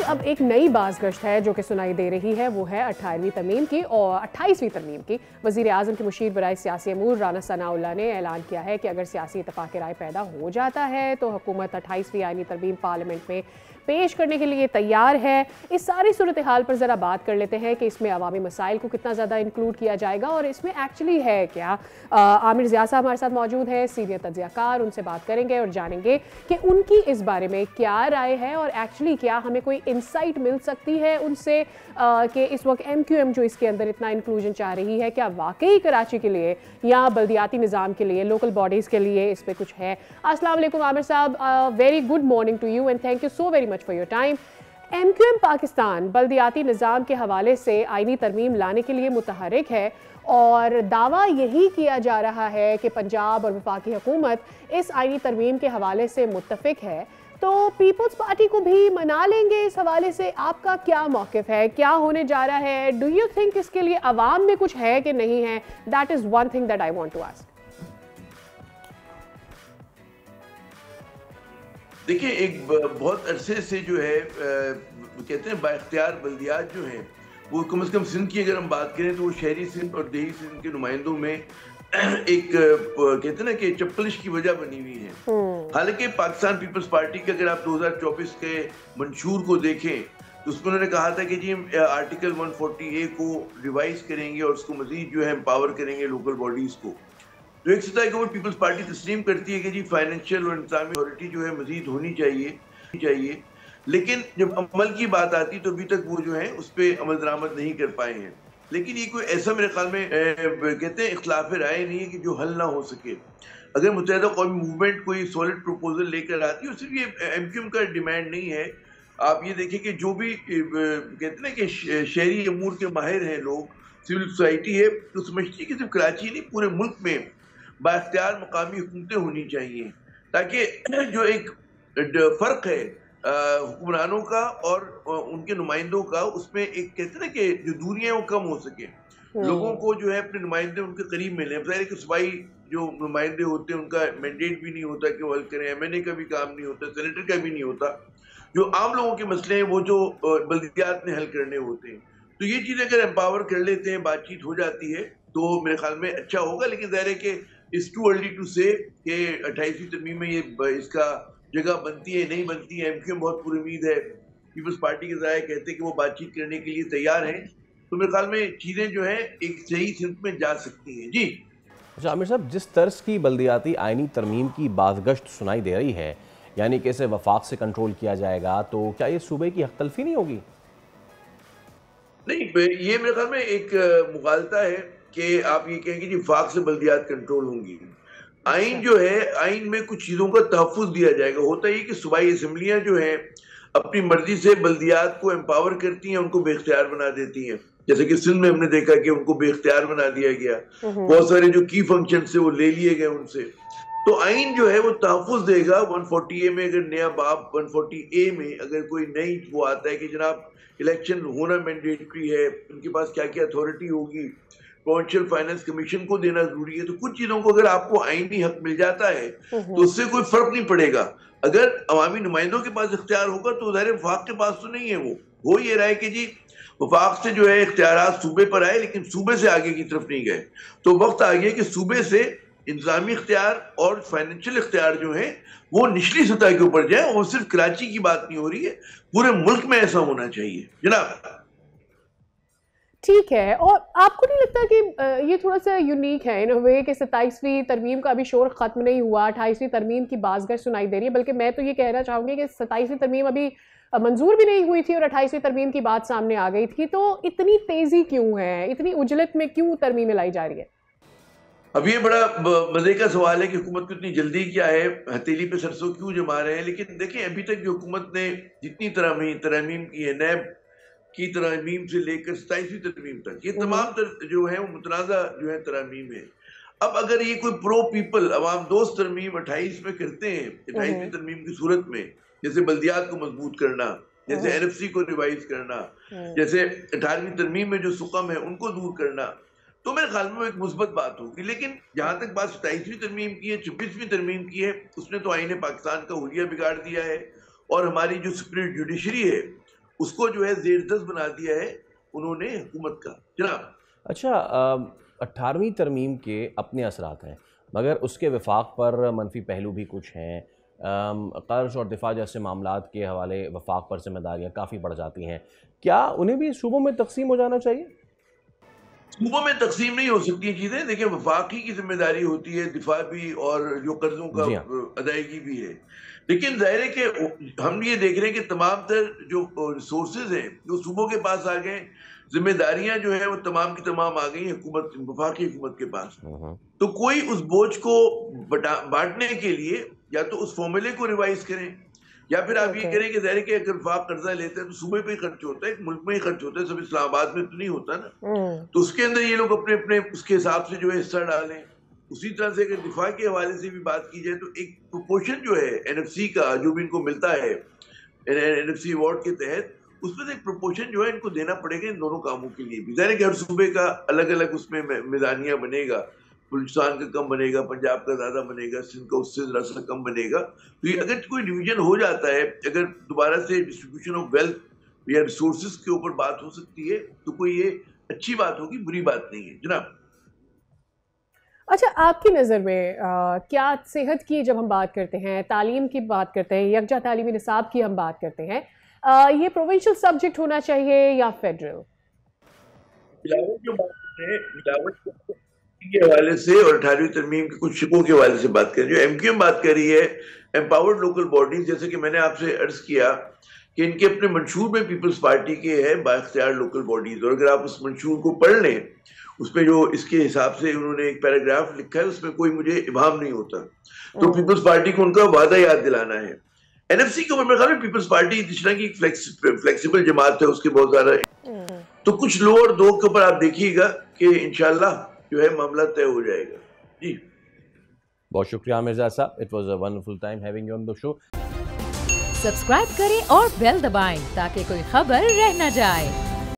اب ایک نئی باز گشت ہے جو کہ سنائی دے رہی ہے، وہ ہے 18ویں ترمیم کی اور 28ویں ترمیم کی۔ وزیر اعظم کے مشیر برائے سیاسی امور رانا ثناء اللہ نے اعلان کیا ہے کہ اگر سیاسی اتفاق رائے پیدا ہو جاتا ہے تو حکومت 28ویں آئینی ترمیم پارلیمنٹ میں پیش کرنے کے لیے تیار ہے۔ اس ساری صورتحال پر ذرا بات کر لیتے ہیں کہ اس میں عوامی مسائل کو کتنا زیادہ انکلوڈ کیا جائے گا اور اس میں ایکچولی ہے کیا۔ عامر ضیاء صاحب ہمارے ساتھ موجود ہیں، سینئر تجزیہ کار، ان سے بات کریں گے اور جانیں گے کہ ان کی اس بارے میں کیا رائے ہے اور ایکچولی کیا ہمیں کوئی انسائٹ مل سکتی ہے ان سے کہ اس وقت ایم کیو ایم جو اس کے اندر اتنا انکلوژن چاہ رہی ہے، کیا واقعی کراچی کے لیے یا بلدیاتی نظام کے لیے، لوکل باڈیز کے لیے اس پہ کچھ ہے۔ السلام علیکم عامر صاحب، very good morning to you and thank you so very much for your time. M Q M Pakistan بلدیاتی نظام کے حوالے سے آئینی ترمیم لانے کے لیے متحرک ہے اور دعویٰ یہی کیا جا رہا ہے کہ پنجاب اور وفاقی حکومت اس آئینی ترمیم کے حوالے سے متفق ہے، تو پیپلز پارٹی کو بھی منا لیں گے اس حوالے سے؟ آپ کا کیا موقف ہے، کیا ہونے جا رہا ہے؟ ڈو یو تھنک اس کے لیے عوام میں کچھ ہے کہ نہیں ہے؟ That is one thing that I want to ask. دیکھیں، ایک بہت عرصے سے جو ہے کہتے ہیں با اختیار بلدیات جو ہیں وہ کم از کم سندھ کی اگر ہم بات کریں تو وہ شہری سندھ اور دیہی سندھ کے نمائندوں میں ایک کہتے ہیں نا کہ چپلش کی وجہ بنی ہوئی ہے۔ حالانکہ پاکستان پیپلز پارٹی کے اگر آپ 2024 کے منشور کو دیکھیں تو اس میں انہوں نے کہا تھا کہ جی ہم آرٹیکل 140A کو ریوائز کریں گے اور اس کو مزید جو ہے امپاور کریں گے لوکل باڈیز کو۔ تو ایک سطح کے اوپر پیپلز پارٹی تسلیم کرتی ہے کہ جی فائنینشیل اور انتظامی اتھارٹی جو ہے مزید ہونی چاہیے، لیکن جب عمل کی بات آتی تو ابھی تک وہ جو ہے اس پہ عمل درآمد نہیں کر پائے ہیں۔ لیکن یہ کوئی ایسا میرے خیال میں کہتے ہیں اختلاف رائے نہیں ہے کہ جو حل نہ ہو سکے۔ اگر متحدہ قومی موومنٹ کوئی سالڈ پروپوزل لے کر آتی ہے، صرف یہ ایم کیو ایم کا ڈیمانڈ نہیں ہے۔ آپ یہ دیکھیں کہ جو بھی کہتے ہیں نا کہ شہری امور کے ماہر ہیں لوگ، سول سوسائٹی ہے، تو سمجھتی ہے کہ صرف کراچی نہیں پورے ملک میں با اختیار مقامی حکومتیں ہونی چاہیے، تاکہ جو ایک فرق ہے حکمرانوں کا اور ان کے نمائندوں کا، اس میں ایک کہتے ہیں نا کہ جو دوریاں وہ کم ہو سکے، لوگوں کو جو ہے اپنے نمائندے ان کے قریب ملیں۔ ظاہر ہے کہ صوبائی جو نمائندے ہوتے ہیں ان کا مینڈیٹ بھی نہیں ہوتا کہ وہ حل کریں، ایم این اے کا بھی کام نہیں ہوتا، سینیٹر کا بھی نہیں ہوتا۔ جو عام لوگوں کے مسئلے ہیں وہ جو بلدیات میں حل کرنے ہوتے ہیں، تو یہ چیزیں اگر امپاور کر لیتے ہیں، بات چیت ہو جاتی ہے تو میرے خیال میں اچھا ہوگا۔ لیکن ظاہر ہے کہ it's too early to say کہ 28ویں ترمیم میں یہ اس کا جگہ بنتی ہے نہیں بنتی ہے۔ ایم کیو ایم بہت پوری امید ہے، پیپلز پارٹی کے ذرائع کہتے ہیں کہ وہ بات چیت کرنے کے لیے تیار ہیں، تو میرے خیال میں چیزیں جو ہیں ایک صحیح سمت میں جا سکتی ہیں۔ جی اچھا عامر صاحب، جس طرز کی بلدیاتی آئینی ترمیم کی بازگشت سنائی دے رہی ہے، یعنی کہ اسے وفاق سے کنٹرول کیا جائے گا، تو کیا یہ صوبے کی حق تلفی نہیں ہوگی؟ نہیں، یہ میرے خیال میں ایک مغالطہ ہے کہ آپ یہ کہیں کہ جی وفاق سے بلدیات کنٹرول ہوں گی۔ آئین جو ہے، آئین میں کچھ چیزوں کا تحفظ دیا جائے گا۔ ہوتا یہ کہ صوبائی اسمبلیاں جو ہیں اپنی مرضی سے بلدیات کو امپاور کرتی ہیں، ان کو بے اختیار بنا دیتی ہیں، جیسے کہ سندھ میں ہم نے دیکھا کہ ان کو بے اختیار بنا دیا گیا، بہت سارے جو کی فنکشن سے وہ لے لیے گئے ان سے۔ تو آئین جو ہے وہ تحفظ دے گا۔ 140A میں اگر نیا باب 140A میں اگر کوئی نئی وہ آتا ہے کہ جناب الیکشن ہونا مینڈیٹری ہے، ان کے پاس کیا کیا اتھارٹی ہوگی، پروونشل فائنانس کمیشن کو دینا ضروری ہے، تو کچھ چیزوں کو اگر آپ کو آئینی حق مل جاتا ہے تو اس سے کوئی فرق نہیں پڑے گا۔ اگر عوامی نمائندوں کے پاس اختیار ہوگا تو ظاہر وفاق کے پاس تو نہیں ہے۔ وہ ہو یہ رہا ہے کہ جی وفاق سے جو ہے اختیارات صوبے پر آئے لیکن صوبے سے آگے کی طرف نہیں گئے، تو وقت آ گیا کہ صوبے سے انتظامی اختیار اور فائنینشیل اختیار جو ہیں وہ نچلی سطح کے اوپر جائیں، اور صرف کراچی کی بات نہیں ہو رہی ہے، پورے ملک میں ایسا ہونا چاہیے جناب۔ ٹھیک ہے، اور آپ کو نہیں لگتا کہ یہ تھوڑا سا یونیک ہے ان وے کہ 27ویں ترمیم کا ابھی شور ختم نہیں ہوا، 28ویں ترمیم کی بازگشت سنائی دے رہی ہے؟ بلکہ میں تو یہ کہنا چاہوں گی کہ 27ویں ترمیم ابھی منظور بھی نہیں ہوئی تھی اور 28ویں ترمیم کی بات سامنے آ گئی تھی، تو اتنی تیزی کیوں ہے، اتنی عجلت میں کیوں ترمیمیں لائی جا رہی ہے؟ اب یہ بڑا مزے کا سوال ہے کہ حکومت کو اتنی جلدی کیا ہے، ہتھیلی پہ سرسوں کیوں جما رہے ہیں؟ لیکن دیکھیں ابھی تک جو حکومت نے جتنی ترامیم کی ہے، نیب کی ترامیم سے لے کر 27ویں ترمیم تک، یہ تمام جو ہیں وہ متنازع جو ہے ترامیم ہے۔ اب اگر یہ کوئی پرو پیپل عوام دوست ترمیم 28 میں کرتے ہیں، 28ویں ترمیم کی صورت میں، جیسے بلدیات کو مضبوط کرنا، جیسے این ایف سی کو ریوائز کرنا، جیسے 18ویں ترمیم میں جو سقم ہے ان کو دور کرنا، تو میرے خیال میں وہ ایک مثبت بات ہوگی۔ لیکن جہاں تک بات 27ویں ترمیم کی ہے، 26ویں ترمیم کی ہے، اس نے تو آئین پاکستان کا حلیہ بگاڑ دیا ہے، اور ہماری جو سپریٹ جوڈیشری ہے اس کو جو ہے زیر دست بنا دیا ہے انہوں نے حکومت کا. جناب اچھا 18ویں ترمیم کے اپنے اثرات ہیں مگر اس کے وفاق پر منفی پہلو بھی کچھ ہیں. قرض اور دفاع جیسے معاملات کے حوالے وفاق پر ذمہ داریاں کافی بڑھ جاتی ہیں. کیا انہیں بھی صوبوں میں تقسیم ہو جانا چاہیے؟ صوبوں میں تقسیم نہیں ہو سکتی چیزیں. دیکھیں وفاقی کی ذمہ داری ہوتی ہے دفاع بھی اور جو قرضوں کا ادائیگی بھی ہے. لیکن ظاہر ہے کہ ہم یہ دیکھ رہے ہیں کہ تمام تر جو ریسورسز ہیں جو صوبوں کے پاس آ گئے, ذمہ داریاں جو ہیں وہ تمام کی تمام آ گئی حکومت, وفاقی حکومت کے پاس. تو کوئی اس بوجھ کو بانٹنے کے لیے یا تو اس فارمولے کو ریوائز کریں یا پھر آپ یہ کریں کہ ظاہر کہ اگر وفاق قرضہ لیتے ہیں تو صوبے پہ ہی خرچ ہوتا ہے, ملک میں ہی خرچ ہوتا ہے, سب اسلام آباد میں تو نہیں ہوتا نا. تو اس کے اندر یہ لوگ اپنے اپنے اس کے حساب سے جو ہے حصہ ڈالیں. اسی طرح سے اگر دفاع کے حوالے سے بھی بات کی جائے تو ایک پروپورشن جو ہے این ایف سی کا جو بھی ان کو ملتا ہے این ایف سی ایوارڈ کے تحت, اس میں سے ایک پروپورشن جو ہے ان کو دینا پڑے گا ان دونوں کاموں کے لیے بھی. ظاہر ہے کہ ہر صوبے کا الگ الگ اس میں میدانیہ بنے گا, بلوچستان کا کم بنے گا, پنجاب کا زیادہ بنے گا, سندھ کا اس سے ذرا سا کم بنے گا. تو اگر کوئی ڈویژن ہو جاتا ہے, اگر دوبارہ سے ڈسٹریبیوشن آف ویلتھ یا ریسورسز کے اوپر بات ہو سکتی ہے تو کوئی یہ اچھی بات ہوگی, بری بات نہیں ہے. جناب اچھا آپ کی نظر میں کیا صحت کی جب ہم بات کرتے ہیں, تعلیم کی بات کرتے ہیں, یکجا تعلیمی نصاب کی ہم بات کرتے ہیں, یہ پروونشل سبجیکٹ ہونا چاہیے یا فیڈرل؟ ملاوٹ جو بات کرتے ہیں, ملاوٹ کے حوالے سے اور 18ویں ترمیم کے کچھ شقوں کے حوالے سے بات کریں. جو ایم کیو ایم بات کر رہی ہے امپاورڈ لوکل باڈیز, جیسے کہ میں نے آپ سے عرض کیا کہ ان کے اپنے منشور میں پیپلز پارٹی کے ہے با اختیار لوکل باڈیز, اور اگر آپ اس منشور کو پڑھ لیں اس میں جو اس کے حساب سے انہوں نے ایک پیراگراف لکھا ہے اس میں کوئی مجھے ابہام نہیں ہوتا. تو پیپلز پارٹی کو ان کا وعدہ یاد دلانا ہے. این ایف سی کے اوپر میرے خیال میں پیپلز پارٹی جس طرح کی فلیکسیبل جماعت ہے اس کے بہت زیادہ, تو کچھ لو اور دو کے اوپر آپ دیکھیے گا کہ انشاءاللہ جو ہے معاملہ طے ہو جائے گا. جی بہت شکریہ مرزا صاحب, it was a wonderful time having you on the show. Subscribe کریں اور بیل دبائیں تاکہ کوئی خبر رہ نہ جائے.